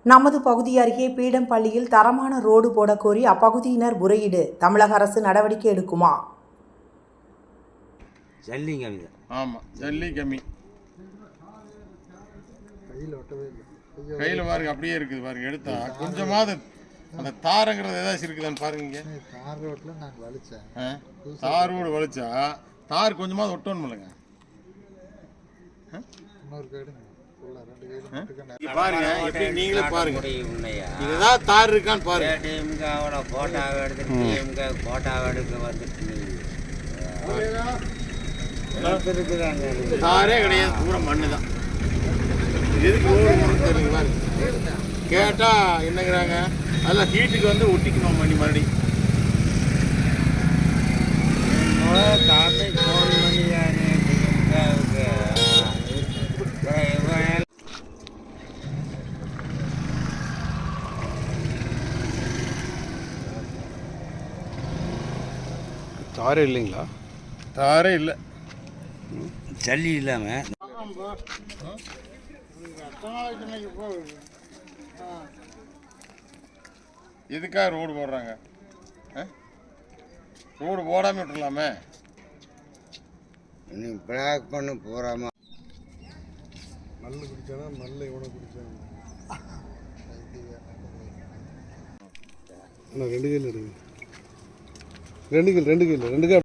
நமது பகுதி அருகே பீடம்பள்ளியில் தரமான ரோடு போடக்கோரி அப்பகுதியினர் முறையீடு. தமிழக அரசு நடவடிக்கை எடுக்குமா? ஜல்லி கம்மி. ஆமாம், ஜல்லி கம்மி. கையில் பாருங்க, அப்படியே இருக்குது பாருங்க. எடுத்தா கொஞ்சமாவது அந்த தாரங்கிறது ஏதாச்சும் இருக்குதான்னு பாருங்க. தார் ரோட்டில் நாங்கள் வலிச்சேன். தார் ரோடு வலிச்சா தார் கொஞ்சமாவது ஒட்டணும் இல்லைங்க. இன்னொரு கைடு பாருங்க, எப்படி நீங்களே பாருங்க. இதுதான் தார் இருக்கான்னு பாருங்க. டிஎம்காவோட போட்டாவை எடுத்து டிஎம்கா போட்டாவை எடுக்க வந்துட்டு தாரே கிடையாது, பூரா மண்ணு தான். எதுக்கு ஓடுன்னு தெரியுங்க பாருங்க. கேட்டால் என்னங்கிறாங்க, அதெல்லாம் ஹீட்டுக்கு வந்து ஒட்டிக்கணும் மணி மறுபடியும். தாத்தைக்கு ஃபோன் பண்ணியாரு டிஎம்காவுக்கு. தாரே இல்லைங்களா? தாரே இல்லை, ஜல்லி இல்லாமல் எதுக்காக ரோடு போடுறாங்க? ரோடு போடாமல் விட்டுருலாமே. நீ பிளாக் பண்ண போகிறாமா? மல்லு குடிச்சானா மல்ல இவனை குடிச்சாங்க. ரெண்டு கையில் எடுங்க. ரெண்டு கையில்